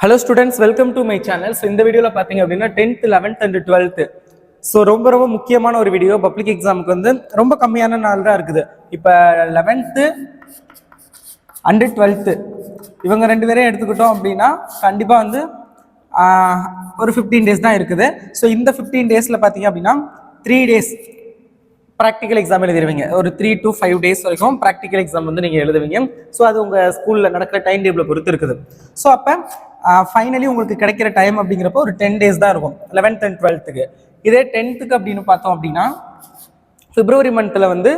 Hello students, welcome to my channel. So இந்த வீடியோல பாத்தீங்க அப்படின்னா 10th 11th and 12th so ரொம்ப முக்கியமான ஒரு வீடியோ. பப்ளிக் எக்ஸாமுக்கு வந்து ரொம்ப கம்மியான நாள் தான் இருக்குது. இப்போ 11th and 12th இவங்க ரெண்டு பேரையும் எடுத்துக்கிட்டோம் அப்படின்னா கண்டிப்பாக வந்து ஒரு 15 days தான் இருக்குது. ஸோ இந்த 15 daysல பார்த்தீங்க அப்படின்னா 3 days ப்ராக்டிக்கல் எக்ஸாம் எழுதிடுவீங்க. ஒரு 3 to 5 days வரைக்கும் ப்ராக்டிக்கல் எக்ஸாம் வந்து நீங்கள் எழுதுவீங்க. ஸோ அது உங்கள் ஸ்கூலில் நடக்கிற டைம் டேபிளை பொறுத்து இருக்குது. ஸோ அப்போ ஃபைனலி உங்களுக்கு கிடைக்கிற டைம் அப்படிங்கிறப்போ ஒரு 10 days தான் இருக்கும் 11th and 12th. இதே 10th அப்படின்னு பார்த்தோம் அப்படின்னா பிப்ரவரி மந்த்தில் வந்து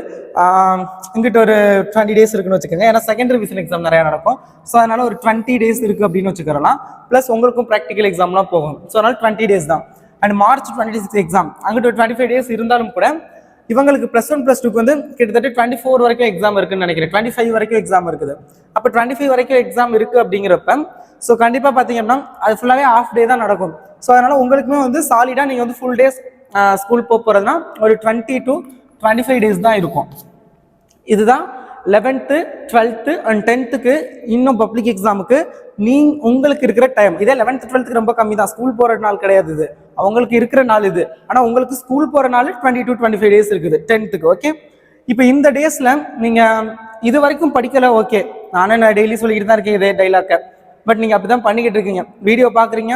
இங்கிட்ட ஒரு 20 days இருக்குன்னு வச்சுக்கோங்க. ஏன்னா செகண்ட் ரிவிஷன் எக்ஸாம் நிறையா நடக்கும். ஸோ அதனால ஒரு 20 days இருக்குது அப்படின்னு வச்சுக்கிறலாம். ப்ளஸ் உங்களுக்கும் ப்ராக்டிக்கல் எக்ஸாம்லாம் போகும். ஸோ அதனால 20 days தான். அண்ட் மார்ச் 26 எக்ஸாம் அங்கிட்ட ஒரு 25 days இருந்தாலும் கூட இவங்களுக்கு +1 +2 வந்து கிட்டத்தட்ட 24 வரைக்கும் எக்ஸாம் இருக்குன்னு நினைக்கிறேன். 25 வரைக்கும் எக்ஸாம் இருக்குது. அப்போ 25 வரைக்கும் எக்ஸாம் இருக்கு அப்படிங்கிறப்ப ஸோ கண்டிப்பாக பார்த்தீங்கன்னா அது ஃபுல்லாகவே ஆஃப் டே தான் நடக்கும். ஸோ அதனால உங்களுக்குமே வந்து சாலிடாக நீங்கள் வந்து ஃபுல் டேஸ் ஸ்கூல் போகிறதுனா ஒரு 20 to 25 days தான் இருக்கும். இதுதான் 11th 12th and 10th இன்னும் பப்ளிக் எக்ஸாமுக்கு உங்களுக்கு இருக்கிற டைம். இதே 11th 12th ரொம்ப கம்மி தான். ஸ்கூல் போகிற நாள் கிடையாது, இது அவங்களுக்கு இருக்கிற நாள் இது. ஆனால் உங்களுக்கு ஸ்கூல் போகிற நாள் 20 to 25 days இருக்குது 10th. ஓகே, இப்போ இந்த டேஸில் நீங்கள் இது வரைக்கும் படிக்கலை. ஓகே, நான் டெய்லி சொல்லிக்கிட்டு தான் இருக்கேன் இதே டைலாக்கை. பட் நீங்கள் அப்படி தான் பண்ணிக்கிட்டு இருக்கீங்க. வீடியோ பார்க்குறீங்க,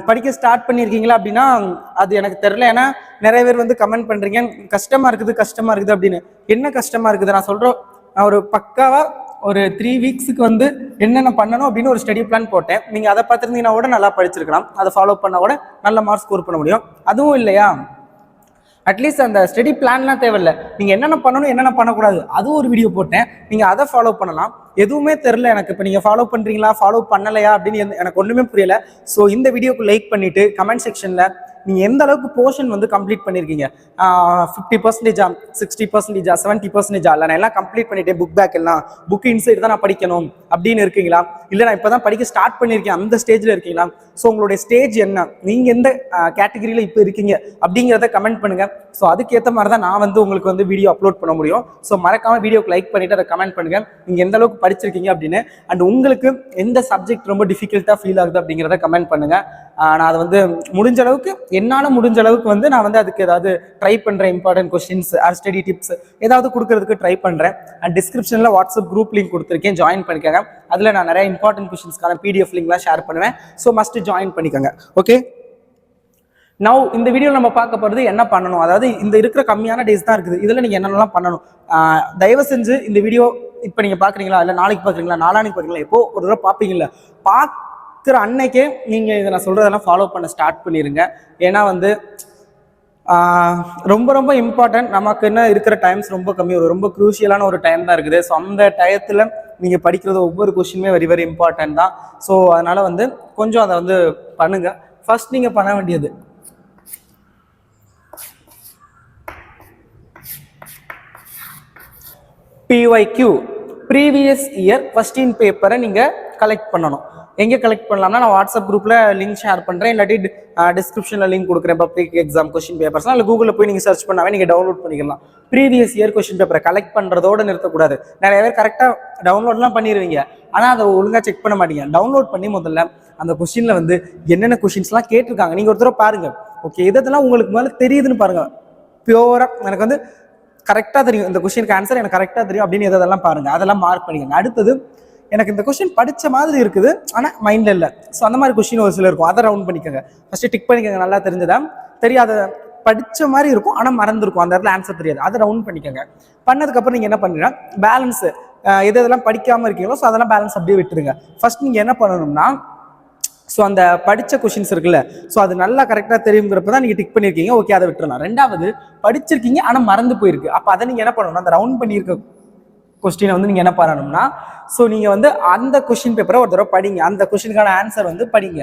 படிக்க ஸ்டார்ட் பண்ணியிருக்கீங்களா அப்படின்னா அது எனக்கு தெரில. ஏன்னா நிறைய பேர் வந்து கமெண்ட் பண்ணுறீங்க கஷ்டமாக இருக்குது அப்படின்னு. என்ன கஷ்டமாக இருக்குது நான் சொல்கிறோம். நான் ஒரு பக்காவாக ஒரு 3 weeksக்கு வந்து என்னென்ன பண்ணணும் அப்படின்னு ஒரு ஸ்டடி பிளான் போட்டேன். நீங்கள் அதை பார்த்துருந்தீங்கன்னா கூட நல்லா படிச்சிருக்கலாம். அதை ஃபாலோ பண்ணால் கூட நல்ல மார்க் ஸ்கோர் பண்ண முடியும். அதுவும் இல்லையா, அட்லீஸ்ட் அந்த ஸ்டடி பிளான்லாம் தேவையில்லை. நீங்கள் என்னென்ன பண்ணணும் என்னென்ன பண்ணக்கூடாது அதுவும் ஒரு வீடியோ போட்டேன். நீங்கள் அதை ஃபாலோ பண்ணலாம். எதுவுமே தெரில எனக்கு. இப்போ நீங்கள் ஃபாலோ பண்ணுறீங்களா ஃபாலோ பண்ணலையா அப்படின்னு எனக்கு ஒன்றுமே புரியலை. ஸோ இந்த வீடியோக்கு லைக் பண்ணிவிட்டு கமெண்ட் செக்ஷனில் நீங்கள் எந்த அளவுக்கு போர்ஷன் வந்து கம்ப்ளீட் பண்ணியிருக்கீங்க, 50%, 60%, 70% இல்லை நான் எல்லாம் கம்ப்ளீட் பண்ணிட்டேன், புக் பேக் எல்லாம் புக் இன்சைட் தான் நான் படிக்கணும் அப்படின்னு இருக்கீங்களா, இல்லை நான் இப்போ தான் படிக்க ஸ்டார்ட் பண்ணியிருக்கேன் அந்த ஸ்டேஜில் இருக்கீங்களா, ஸோ உங்களுடைய ஸ்டேஜ் என்ன, நீங்கள் எந்த கேட்டகரியில் இப்போ இருக்கீங்க அப்படிங்கிறத கமெண்ட் பண்ணுங்கள். ஸோ அதுக்கேற்ற மாதிரி தான் நான் வந்து உங்களுக்கு வந்து வீடியோ அப்லோட் பண்ண முடியும். ஸோ மறக்காமல் வீடியோக்கு லைக் பண்ணிவிட்டு அதை கமெண்ட் பண்ணுங்கள் நீங்கள் எந்த அளவுக்கு படிச்சிருக்கீங்க அப்படின்னு. அண்ட் உங்களுக்கு எந்த சப்ஜெக்ட் ரொம்ப டிஃபிகல்ட்டாக ஃபீல் ஆகுது அப்படிங்கிறத கமெண்ட் பண்ணுங்கள். நான் அதை வந்து முடிஞ்ச அளவுக்கு என்னால் முடிஞ்ச அளவுக்கு வந்து நான் வந்து அதுக்கு ஏதாவது ட்ரை பண்ணுறேன். Important questions or study tips ஏதாவது கொடுக்கறதுக்கு ட்ரை பண்ணுறேன். அண்ட் டிஸ்கிரிப்ஷனில் வாட்ஸ்அப் குரூப் லிங்க் கொடுத்துருக்கேன், ஜாயின் பண்ணிக்கோங்க. அதில் நான் நிறைய இம்பார்ட்டன்ட் கொஸ்டின்ஸ்க்கான PDF லிங்க்லாம் ஷேர் பண்ணுவேன். ஸோ மஸ்ட் ஜாயின் பண்ணிக்கோங்க. ஓகே, நவ் இந்த வீடியோ நம்ம பார்க்க போகிறது என்ன பண்ணணும், அதாவது இந்த இருக்கிற கம்மியான டேஸ் தான் இருக்குது, இதில் நீங்கள் என்னென்னலாம் பண்ணணும். தயவு செஞ்சு இந்த வீடியோ இப்போ நீங்கள் பார்க்குறீங்களா, இல்லை நாளைக்கு பார்க்குறீங்களா, நாளானிக்கு பார்க்குறீங்களா, எப்போ ஒரு தடவை பார்ப்பீங்களா, பார்க்குற அன்னைக்கே நீங்கள் இதை நான் சொல்கிறதெல்லாம் ஃபாலோ பண்ண ஸ்டார்ட் பண்ணிடுங்க. ஏன்னா வந்து ரொம்ப இம்பார்ட்டன்ட். நமக்கு என்ன இருக்கிற டைம்ஸ் ரொம்ப கம்மி, ரொம்ப க்ரூஷியலான ஒரு டைம் தான் இருக்குது. ஸோ அந்த டயத்தில் நீங்கள் படிக்கிறது ஒவ்வொரு கொஸ்டினுமே வெரி இம்பார்ட்டன்ட் தான். ஸோ அதனால் வந்து கொஞ்சம் அதை வந்து பண்ணுங்கள். ஃபர்ஸ்ட் நீங்கள் பண்ண வேண்டியது PYQ ப்ரீவியஸ் இயர் கொஸ்டின் பேப்பரை நீங்கள் கலெக்ட் பண்ணணும். எங்கே கலெக்ட் பண்ணலாம்னா நான் வாட்ஸ்அப் குரூப்பில் லிங்க் ஷேர் பண்ணுறேன், இல்லாட்டி டிஸ்கிரிப்ஷனில் லிங்க் கொடுக்குறேன். பப்ளிக் எக்ஸாம் கொஸ்டின் பேப்பர்ஸ்லாம் இல்லை கூகுளில் போய் நீங்கள் சர்ச் பண்ணாவே நீங்கள் டவுன்லோட் பண்ணிக்கலாம். ப்ரீவியஸ் இயர் கொஸ்டின் பேப்பரை கலெக்ட் பண்ணுறதோடு நிறுத்தக்கூடாது. நிறைய பேர் கரெக்டாக டவுன்லோட்லாம் பண்ணிடுவீங்க, ஆனால் அதை ஒழுங்காக செக் பண்ண மாட்டீங்க. டவுன்லோட் பண்ணி முதல்ல அந்த கொஸ்டினில் வந்து என்னென்ன கொஸ்டின்ஸ்லாம் கேட்டிருக்காங்க நீங்கள் ஒரு தடவை பாருங்கள். ஓகே, இதெல்லாம் உங்களுக்கு மேலே தெரியுதுன்னு பாருங்கள். பியூராக எனக்கு வந்து கரெக்டாக தெரியும், இந்த கொஸ்டினுக்கு ஆன்சர் எனக்கு கரெக்டாக தெரியும் அப்படின்னு எதெல்லாம் பாருங்கள், அதெல்லாம் மார்க் பண்ணிக்கோங்க. அடுத்தது எனக்கு இந்த கொஸ்டின் படித்த மாதிரி இருக்குது ஆனால் மைண்டில் இல்லை, ஸோ அந்த மாதிரி கொஸ்டின் ஒரு சில இருக்கும், அதை ரவுண்ட் பண்ணிக்கோங்க. ஃபஸ்ட்டு டிக் பண்ணிக்கோங்க. நல்லா தெரிஞ்சதா தெரியாத படித்த மாதிரி இருக்கும் ஆனால் மறந்துருக்கும், அந்த இடத்துல ஆன்சர் தெரியாது, அதை ரவுண்ட் பண்ணிக்கோங்க. பண்ணதுக்கப்புறம் நீங்கள் என்ன பண்ணுறீங்கன்னா பேலன்ஸு எதெல்லாம் படிக்காமல் இருக்கீங்களோ ஸோ அதெல்லாம் பேலன்ஸ் அப்படியே விட்டுருங்க. ஃபர்ஸ்ட் நீங்கள் என்ன பண்ணணும்னா ஸோ அந்த படித்த கொஷின்ஸ் இருக்குல்ல, ஸோ அது நல்லா கரெக்டாக தெரியுங்கிறப்ப தான் நீங்கள் டிக் பண்ணியிருக்கீங்க. ஓகே, அதை விட்டுறலாம். ரெண்டாவது படிச்சிருக்கீங்க ஆனால் மறந்து போயிருக்கு. அப்போ அதை நீங்கள் என்ன பண்ணணும்னா அந்த ரவுண்ட் பண்ணியிருக்க கொஸ்டினை வந்து நீங்கள் என்ன பண்ணணும்னா ஸோ நீங்கள் வந்து அந்த கொஸ்டின் பேப்பரை ஒரு தடவை படிங்க. அந்த கொஸ்டினுக்கான ஆன்சர் வந்து படிங்க.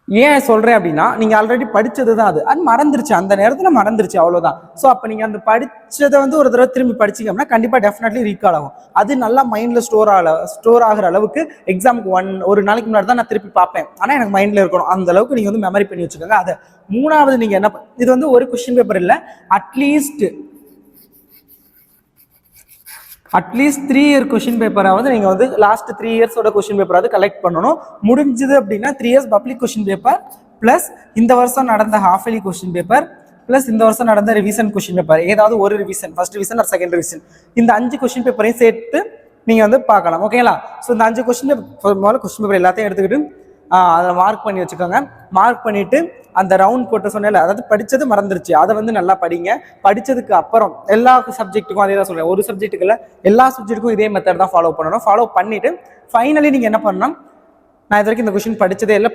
ஏன் சொல்கிறேன் அப்படின்னா நீங்கள் ஆல்ரெடி படித்தது தான், அது மறந்துருச்சு, அந்த நேரத்தில் மறந்துருச்சு, அவ்வளோதான். ஸோ அப்போ நீங்கள் அந்த படித்ததை வந்து ஒரு தடவை திரும்பி படிச்சிங்க அப்படின்னா கண்டிப்பாக டெஃபினெட்லி ரீகால் ஆகும். அது நல்லா மைண்டில் ஸ்டோர் ஆகிற அளவுக்கு எக்ஸாமுக்கு ஒரு நாளைக்கு முன்னாடி தான் நான் திருப்பி பார்ப்பேன், ஆனால் எனக்கு மைண்டில் இருக்கணும், அந்த அளவுக்கு நீங்கள் வந்து மெமரி பண்ணி வச்சுக்கோங்க. அதை மூணாவது நீங்கள் என்ன, இது வந்து ஒரு கொஸ்டின் பேப்பர் இல்லை, அட்லீஸ்ட் அட்லீஸ்ட் 3 இயர் கொஷின் பேப்பராவது நீங்கள் வந்து லாஸ்ட் 3 இயர்ஸோட கொஷின் பேப்பராவது கலெக்ட் பண்ணணும். முடிஞ்சது அப்படின்னா 3 years public question paper plus இந்த வருஷம் நடந்த half yearly question paper plus இந்த வருஷம் நடந்த ரிவிஷன் கொஷின் பேப்பர், ஏதாவது ஒரு revision, first revision or second revision, இந்த 5 கொஷின் பேப்பரையும் சேர்த்து நீங்கள் வந்து பார்க்கலாம். ஓகேங்களா? ஸோ இந்த 5 கொஷின் பேப்பர் முதல்ல கொஷின் பேப்பர் எல்லாத்தையும் எடுத்துக்கிட்டு அதை மார்க் பண்ணி வச்சுக்கோங்க. மார்க் பண்ணிட்டு அந்த ரவுண்ட் போட்டு சொன்னேன்ல, அதாவது படித்தது மறந்துருச்சு, அதை வந்து நல்லா படிங்க. படித்ததுக்கு அப்புறம் எல்லா சப்ஜெக்ட்டுக்கும் அதே தான் சொல்கிறேன், ஒரு சப்ஜெக்ட்டுக்கு இல்லை எல்லா சப்ஜெக்ட்டுக்கும் இதே மெத்தட் தான் ஃபாலோ பண்ணணும். ஃபாலோ பண்ணிவிட்டு ஃபைனலி நீங்கள் என்ன பண்ணணும், நான் இது வரைக்கும் இந்த கொஷின் படித்ததே இல்லை,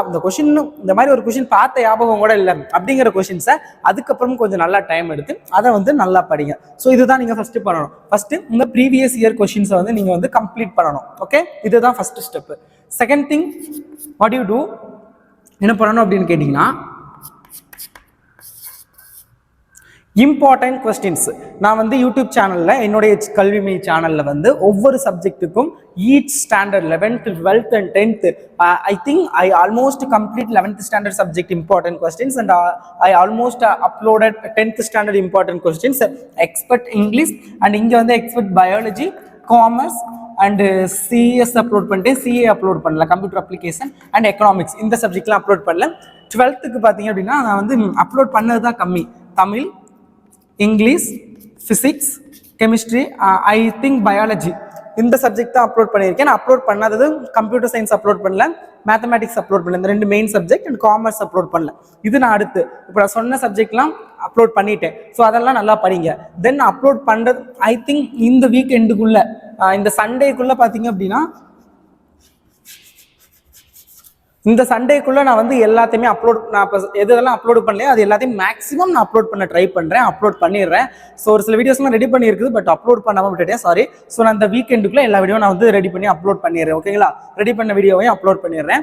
இந்த கொஷின் இந்த மாதிரி ஒரு கொஷின் பார்த்த ஞாபகம் கூட இல்லை அப்படிங்கிற கொஷின்ஸை அதுக்கப்புறம் கொஞ்சம் நல்லா டைம் எடுத்து அதை வந்து நல்லா படிங்க. ஸோ இதுதான் நீங்கள் ஃபஸ்ட்டு பண்ணணும். ஃபஸ்ட்டு இந்த ப்ரீவியஸ் இயர் கொஷின்ஸை வந்து நீங்கள் வந்து கம்ப்ளீட் பண்ணணும். ஓகே, இதுதான் first step. Second thing, what you do, என்ன பண்ணணும் அப்படின்னு கேட்டிங்கன்னா, இம்பார்ட்டன்ட் கொஸ்டின்ஸ். நான் வந்து யூடியூப் சேனலில், என்னுடைய கல்விமெய் சேனலில் வந்து ஒவ்வொரு சப்ஜெக்ட்டுக்கும் each standard 11th 12th and 10th I think I almost complete 11th standard subject important questions and I almost uploaded 10th standard important questions, expert English and இங்கே வந்து expert biology, commerce and CS upload பண்ணிட்டு CA upload பண்ணல, computer application and economics இந்த சப்ஜெக்ட்லாம் upload பண்ணல. 12th பார்த்தீங்க அப்படின்னா நான் வந்து அப்லோட் பண்ணது தான் கம்மி. Tamil, English, physics, chemistry, I think biology இந்த சப்ஜெக்ட் தான் அப்லோட் பண்ணியிருக்கேன். நான் அப்லோட் பண்ணாதது கம்ப்யூட்டர் சயின்ஸ் அப்லோட் பண்ணல, மேத்தமேட்டிக்ஸ் அப்லோட் பண்ணல, இந்த 2 main subject and commerce upload பண்ணல. இது நான் அடுத்து இப்போ நான் சொன்ன சப்ஜெக்ட்லாம் அப்லோட் பண்ணிட்டேன். ஸோ அதெல்லாம் நல்லா படிங்க. தென் அப்லோட் பண்ணுறது ஐ திங்க் இந்த வீக் எண்டுக்குள்ள, இந்த சண்டேக்குள்ளே பார்த்தீங்க அப்படின்னா, இந்த சண்டேக்குள்ளே நான் வந்து எல்லாத்தையுமே நான் இப்போ எதெல்லாம் அப்லோட் பண்ணலையோ அது எல்லாத்தையும் மேக்ஸிமம் நான் அப்லோட் பண்ண ட்ரை பண்ணுறேன், அப்லோட் பண்ணிடுறேன். ஸோ ஒரு சில வீடியோஸ்லாம் ரெடி பண்ணியிருக்குது, பட் அப்லோட் பண்ணாமல் விட்டுட்டேன், சாரி. ஸோ நான் இந்த வீக்கெண்டுக்குள்ளே எல்லா வீடியோ நான் வந்து ரெடி பண்ணி அப்லோட் பண்ணிடுறேன். ஓகேங்களா? ரெடி பண்ண வீடியோவையும் அப்லோட் பண்ணிடுறேன்.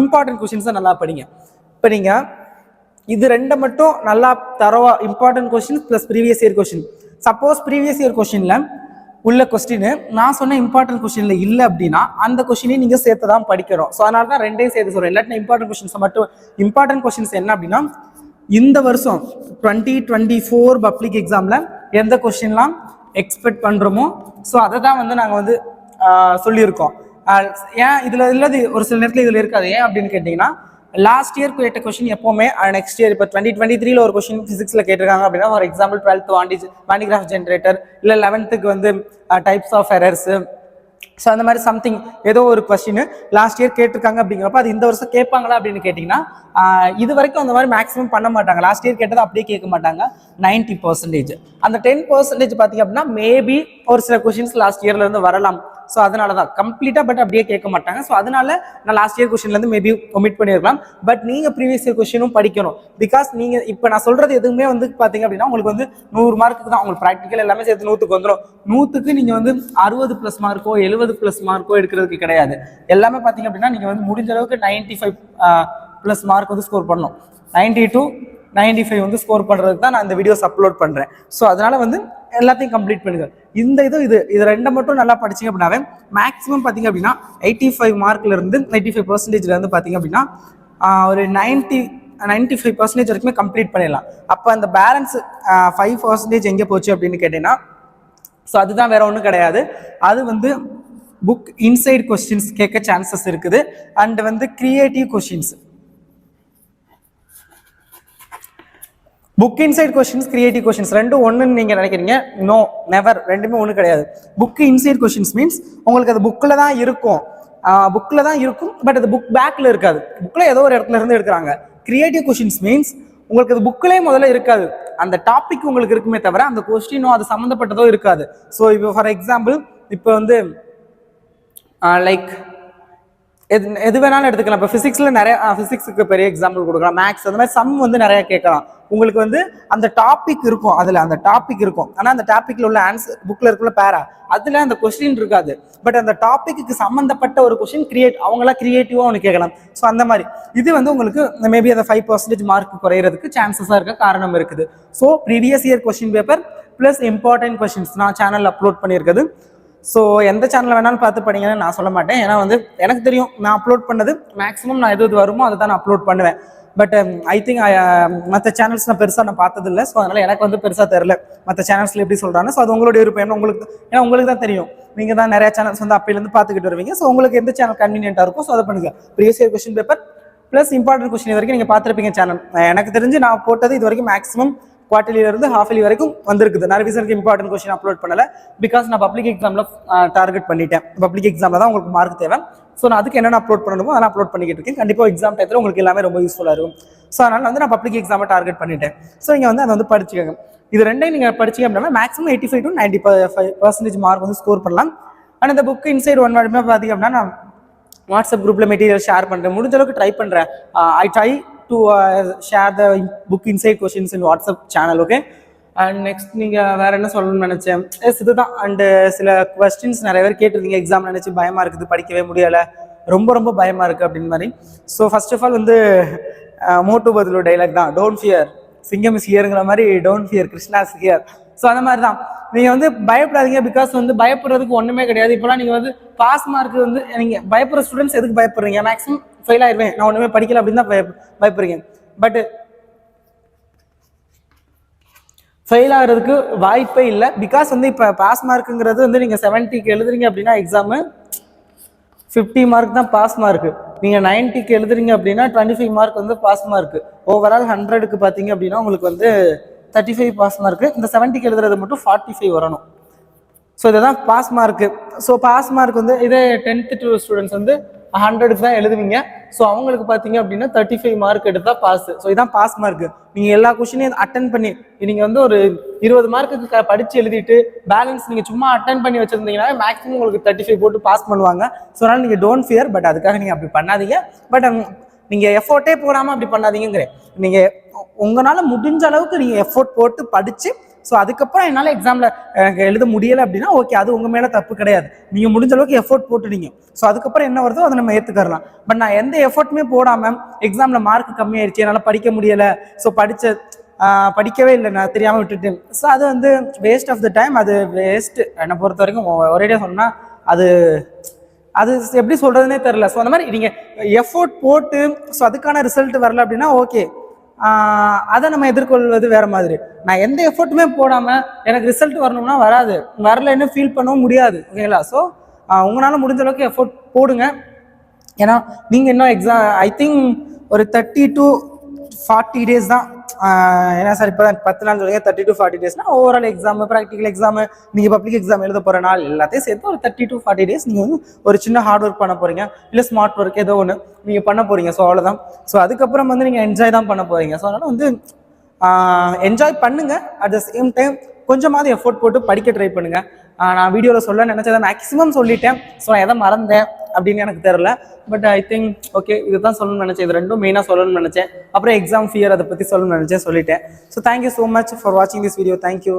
இம்பார்ட்டன்ட் கொஸ்டின்ஸை நல்லா படிங்க. இப்போ நீங்கள் இது 2 மட்டும் நல்லா தரவா, important question plus previous year question. Suppose previous year கொஸ்டினில் உள்ள கொஸ்டின் நான் சொன்ன இம்பார்ட்டன்ட் கொஸ்டின்ல இல்லை அப்படின்னா அந்த கொஸ்டினையும் நீங்கள் சேர்த்து தான் படிக்கிறோம். ஸோ அதனால தான் 2டையும் சேர்த்து சொல்கிறேன். இல்லாட்டி இம்பார்ட்டன்ட் கொஸ்டின்ஸை மட்டும், இம்பார்ட்டன்ட் கொஸ்டின்ஸ் என்ன அப்படின்னா, இந்த வருஷம் 2024 பப்ளிக் எக்ஸாமில் எந்த கொஸ்டின்லாம் எக்ஸ்பெக்ட் பண்ணுறோமோ ஸோ அதை தான் வந்து நாங்கள் வந்து சொல்லியிருக்கோம். ஏன் இதில் இல்லது ஒரு சில நேரத்தில் இதில் இருக்காது. ஏன் அப்படின்னு கேட்டிங்கன்னா, லாஸ்ட் இயர் கேட்ட கொஸ்டின் எப்போவுமே நெக்ஸ்ட் இயர் இப்போ 2023 ஒரு கொஸ்டின் ஃபிசிக்ஸில் கேட்டிருக்காங்க அப்படின்னா, for example 12th Van de Graaff generator, இல்லை 11th வந்து டைப்ஸ் ஆஃப் எரர்ஸு, ஸோ அந்த மாதிரி சம்திங் ஏதோ ஒரு கொஸ்டின் லாஸ்ட் இயர் கேட்டிருக்காங்க அப்படிங்கிறப்ப அது இந்த வருஷம் கேட்பாங்களா அப்படின்னு கேட்டிங்கன்னா, இது வரைக்கும் அந்த மாதிரி மேக்ஸிமம் பண்ண மாட்டாங்க. லாஸ்ட் இயர் கேட்டதை அப்படியே கேட்க மாட்டாங்க. 90%. அந்த 10% பார்த்தீங்க அப்படின்னா மேபி ஒரு சில கொஸ்டின்ஸ் லாஸ்ட் இயர்லேருந்து வரலாம். ஸோ அதனால தான் கம்ப்ளீட்டாக பட் அப்படியே கேட்க மாட்டாங்க. ஸோ அதனால நான் லாஸ்ட் இயர் கொஸ்டின்லேருந்து மேபி ஒமிட் பண்ணியிருக்கலாம். பட் நீங்கள் ப்ரீவியஸ் இயர் கொஸ்டினும் படிக்கணும். பிகாஸ் நீங்கள் இப்போ நான் சொல்கிறது எதுவுமே வந்து பார்த்தீங்க அப்படின்னா உங்களுக்கு வந்து 100 மார்க்குக்கு தான், உங்களுக்கு ப்ராக்டிக்கல் எல்லாமே சேர்த்து 100க்கு வந்துடும். 100க்கு நீங்கள் வந்து 60+ மார்க்கோ 70+ மார்க்கோ எடுக்கிறதுக்கு கிடையாது. எல்லாமே பார்த்தீங்க அப்படின்னா நீங்கள் வந்து முடிஞ்ச அளவுக்கு 95+ மார்க் வந்து ஸ்கோர் பண்ணணும். 90 to 95 வந்து ஸ்கோர் பண்ணுறதுக்கு தான் நான் இந்த வீடியோஸ் அப்லோட் பண்ணுறேன். ஸோ அதனால் வந்து எல்லாத்தையும் கம்ப்ளீட் பண்ணுங்க. இது 2 மட்டும் நல்லா படிச்சிங்க அப்படின்னாவே மேக்ஸிமம் பார்த்தீங்க அப்படின்னா 85 மார்க்லேருந்து 95% பார்த்தீங்க அப்படின்னா ஒரு 95% வரைக்குமே கம்ப்ளீட் பண்ணிடலாம். அப்போ அந்த பேலன்ஸ் 5% எங்கே போச்சு அப்படின்னு கேட்டீங்கன்னா, ஸோ அதுதான் வேற ஒன்றும் கிடையாது. அது வந்து புக் இன்சைட் கொஸ்டின்ஸ் கேட்க சான்சஸ் இருக்குது. அண்ட் வந்து creative questions, book inside questions, creative questions ரெண்டும் ஒன்றுன்னு நீங்கள் நினைக்கிறீங்க. நோ, நெவர், ரெண்டுமே ஒன்றும் கிடையாது. புக் இன்சைட் கொஸ்டின்ஸ் மீன்ஸ் உங்களுக்கு அது புக்கில் தான் இருக்கும், பட் அது புக் பேக்கில் இருக்காது. புக்கில் ஏதோ ஒரு இடத்துல இருந்து எடுக்கிறாங்க. கிரியேட்டிவ் கொஸ்டின்ஸ் மீன்ஸ் உங்களுக்கு அது புக்கிலே முதல்ல இருக்காது, அந்த டாபிக் உங்களுக்கு இருக்குமே தவிர அந்த கொஸ்டினோ அது சம்மந்தப்பட்டதோ இருக்காது. ஸோ இப்போ ஃபார் எக்ஸாம்பிள் இப்போ வந்து லைக் எது வேணாலும் எடுத்துக்கலாம். இப்போ ஃபிசிக்ஸில் நிறைய ஃபிசிக்ஸுக்கு பெரிய எக்ஸாம்பிள் கொடுக்கலாம், மேக்ஸ் அந்த மாதிரி சம் வந்து நிறைய கேட்கலாம். உங்களுக்கு வந்து அந்த டாபிக் இருக்கும், அதில் அந்த டாபிக் இருக்கும். ஆனால் அந்த டாப்பிக்கில் உள்ள ஆன்சர் புக்கில் இருக்குள்ள பேரா அதில் அந்த கொஸ்டின் இருக்காது. பட் அந்த டாப்பிக்கு சம்மந்தப்பட்ட ஒரு கொஸ்டின் அவங்களாம் கிரியேட்டிவாக ஒன்று கேட்கலாம். ஸோ அந்த மாதிரி இது வந்து உங்களுக்கு மேபி அந்த 5% மார்க் குறையிறதுக்கு சான்சஸாக இருக்க காரணம் இருக்குது. So previous year question paper plus important questions நான் சேனலில் அப்லோட் பண்ணியிருக்குது. ஸோ எந்த சேனலில் வேணாலும் பார்த்து படிங்கன்னு நான் சொல்ல மாட்டேன். ஏன்னா வந்து எனக்கு தெரியும், நான் அப்லோட் பண்ணது மேக்ஸிமம் நான் எது வருமோ அதை தான் நான் அப்லோட் பண்ணுவேன். பட் ஐ திங்க் மற்ற சேனல்ஸ் நான் பெருசாக நான் பார்த்ததில்லை. ஸோ அதனால் எனக்கு வந்து பெருசாக தெரில மற்ற சேனல்ஸில் எப்படி சொல்கிறாங்க. ஸோ அது உங்களுடைய விருப்பம். ஏன்னா உங்களுக்கு தான் தெரியும். நீங்கள் தான் நிறைய சேனல்ஸ் வந்து அப்பையிலேருந்து பார்த்துக்கிட்டு வருவீங்க. ஸோ உங்களுக்கு எந்த சேனல் கன்வீனியன்ட்டாக இருக்கும் ஸோ அதை பண்ணுங்க. Previous year question paper plus important question வரைக்கும் நீங்கள் பார்த்துருப்பீங்க சேனல். எனக்கு தெரிஞ்சு நான் போட்டது இது வரைக்கும் மேக்ஸிமம் குவார்டர்லியிலிருந்து ஹாஃப் இயர்லி வரைக்கும் வந்திருக்குது. நான் ரிவிஷனுக்கு இம்பார்ட்டன்ட் கொஸ்டின் அப்லோட் பண்ணல. பிகாஸ் நான் பப்ளிக் எக்ஸாமில் டார்கெட் பண்ணிட்டேன். பப்ளிக் எக்ஸாமில் தான் உங்களுக்கு மார்க் தேவை. ஸோ நான் அதுக்கு என்னென்ன அப்லோட் பண்ணணுமோ அதெல்லாம் அப்லோட் பண்ணிக்கிட்டு இருக்கேன். கண்டிப்பாக எக்ஸாம் டைத்தில் உங்களுக்கு எல்லாமே ரொம்ப யூஸ்ஃபுல்லாக இருக்கும். ஸோ அதனால் வந்து நான் பப்ளிக் எக்ஸாமை டார்கெட் பண்ணிட்டேன். ஸோ நீங்கள் வந்து அதை வந்து படிச்சுக்கோங்க. இது ரெண்டையும் நீங்கள் படிச்சிங்க அப்படின்னா மேக்ஸிமம் 85 to 95% மார்க் வந்து ஸ்கோர் பண்ணலாம். ஆனால் இந்த புக் இன்சைட் ஒன் வேர்டுமே பார்த்தீங்க அப்படின்னா நான் வாட்ஸ்அப் குரூப்பில் மெட்டீரியல் ஷேர் பண்ணுறேன். முடிஞ்ச அளவுக்கு ட்ரை பண்ணுறேன். I try to share the book inside questions in WhatsApp channel. Okay. And next நீங்கள் வேறு என்ன சொல்லணும்னு நினச்சேன். இதுதான். அண்டு சில கொஸ்டின்ஸ் நிறைய பேர் கேட்டிருந்தீங்க. எக்ஸாம் நினச்சி பயமாக இருக்குது, படிக்கவே முடியலை, ரொம்ப ரொம்ப பயமாக இருக்குது அப்படின்னு மாதிரி. ஸோ ஃபர்ஸ்ட் ஆஃப் ஆல் வந்து மோட்டு பதிலு டைலாக் தான், டோன்ட் ஃபியர் சிங்கம் இஸ் ஹியருங்கிற மாதிரி, don't fear Krishna is here. So அந்த மாதிரி தான் நீங்கள் வந்து பயப்படாதீங்க. பிகாஸ் வந்து பயப்படுறதுக்கு ஒன்றுமே கிடையாது. இப்போலாம் நீங்கள் வந்து பாஸ் மார்க் வந்து நீங்கள் பயப்படுற ஸ்டூடெண்ட்ஸ் எதுக்கு பயப்படுறீங்க? மேக்ஸிமம் ஃபெயில் ஆயிடுவேன், நான் ஒன்றுமே படிக்கல அப்படின்னு தான் பயப்படுறீங்க. பட் ஃபெயில் ஆகிறதுக்கு வாய்ப்பே இல்லை. பிகாஸ் வந்து இப்போ பாஸ் மார்க்குங்கிறது வந்து நீங்கள் 70க்கு எழுதுறீங்க அப்படின்னா எக்ஸாமு 50 மார்க் தான் பாஸ் மார்க்கு. நீங்கள் 90க்கு எழுதுறீங்க அப்படின்னா 25 மார்க் வந்து பாஸ் மார்க்கு. ஓவரால் 100க்கு பார்த்தீங்க அப்படின்னா உங்களுக்கு வந்து 35 பாஸ் மார்க்கு. இந்த 70க்கு எழுதுறது மட்டும் 45 வரணும். ஸோ இதுதான் pass mark. So pass mark வந்து இதே 10th ஸ்டூடெண்ட்ஸ் வந்து 100க்கு தான் எழுதுவீங்க. ஸோ அவங்களுக்கு பார்த்தீங்க அப்படின்னா 35 மார்க் எடுத்தால் பாஸ். ஸோ இதான் பாஸ் மார்க்கு. நீங்கள் எல்லா கொஸ்டினையும் அட்டன் பண்ணி நீங்கள் வந்து ஒரு 20 மார்க்குக்கு படித்து எழுதிட்டு பேலன்ஸ் நீங்கள் சும்மா அட்டன் பண்ணி வச்சுருந்தீங்கன்னா மேக்ஸிமம் உங்களுக்கு 35 போட்டு பாஸ் பண்ணுவாங்க. ஸோ அதனால் நீங்கள் டோன்ட் ஃபியர். பட் அதுக்காக நீங்கள் அப்படி பண்ணாதீங்க. பட் நீங்கள் எஃபோர்ட்டே போடாமல் அப்படி பண்ணாதீங்கிறேன். நீங்கள் உங்களால் முடிஞ்ச அளவுக்கு நீங்கள் எஃபோர்ட் போட்டு படித்து ஸோ அதுக்கப்புறம் என்னால் எக்ஸாமில் எனக்கு எழுத முடியலை அப்படின்னா ஓகே, அது உங்கள் மேலே தப்பு கிடையாது. நீங்கள் முடிஞ்ச அளவுக்கு எஃபோர்ட் போட்டுட்டீங்க. ஸோ அதுக்கப்புறம் என்ன வருதோ அதை நம்ம ஏற்றுக்கறலாம். பட் நான் எந்த எஃபோர்ட்டுமே போடாமல் எக்ஸாமில் மார்க் கம்மியாயிருச்சு, என்னால் படிக்க முடியலை, ஸோ படிக்கவே இல்லை, நான் தெரியாமல் விட்டுட்டேன். ஸோ அது வந்து வேஸ்ட் ஆஃப் த டைம். அது வேஸ்ட்டு என்னை பொறுத்த வரைக்கும். ஒரேடியாக சொன்னால் அது எப்படி சொல்கிறதுனே தெரில. ஸோ அந்த மாதிரி நீங்கள் எஃபோர்ட் போட்டு ஸோ அதுக்கான ரிசல்ட் வரல அப்படின்னா ஓகே, அதை நம்ம எதிர்கொள்வது வேற மாதிரி. நான் எந்த எஃபோர்ட்டுமே போடாமல் எனக்கு ரிசல்ட் வரணும்னா வரலன்னு ஃபீல் பண்ணவும் முடியாது. ஓகேங்களா? ஸோ உங்களால் முடிஞ்ச அளவுக்கு எஃபோர்ட் போடுங்க. ஏன்னா நீங்கள் இன்னும் எக்ஸாம் ஐ திங்க் ஒரு 30 to 40 days தான். ஏன்னா சார் இப்போ தான் 10 நாள் சொல்லுங்க, 30 to 40 daysனா ஓவரால் எக்ஸாமு, ப்ராக்டிக்கல் எக்ஸாமு, நீங்கள் பப்ளிக் எக்ஸாம் எழுத போகிற நாள் எல்லாத்தையும் சேர்த்து ஒரு 30 to 40 days நீங்கள் வந்து ஒரு சின்ன ஹார்ட் ஒர்க் பண்ண போகிறீங்க, இல்லை ஸ்மார்ட் ஒர்க் ஏதோ ஒன்று நீங்கள் பண்ண போகிறீங்க. ஸோ அவ்வளோதான். ஸோ அதுக்கப்புறம் வந்து நீங்கள் என்ஜாய் தான் பண்ண போகிறீங்க. ஸோ அதனால் வந்து என்ஜாய் பண்ணுங்கள். அட் த சேம் டைம் கொஞ்சமாவது எஃபோர்ட் போட்டு படிக்க ட்ரை பண்ணுங்கள். நான் வீடியோவில் சொல்ல நினச்சதை மேக்ஸிமம் சொல்லிட்டேன். ஸோ நான் எதை மறந்தேன் அப்படின்னு எனக்கு தெரில. பட் ஐ திங்க் ஓகே, இதுதான் சொல்லணும்னு நினச்சேன். இது ரெண்டும் மெயினாக சொல்லணும்னு நினச்சேன். அப்புறம் எக்ஸாம் ஃபியர் அதை பற்றி சொல்லணும்னு நினச்சேன், சொல்லிட்டேன். So thank you so much for வாட்சிங் திஸ் வீடியோ. தேங்க்யூ.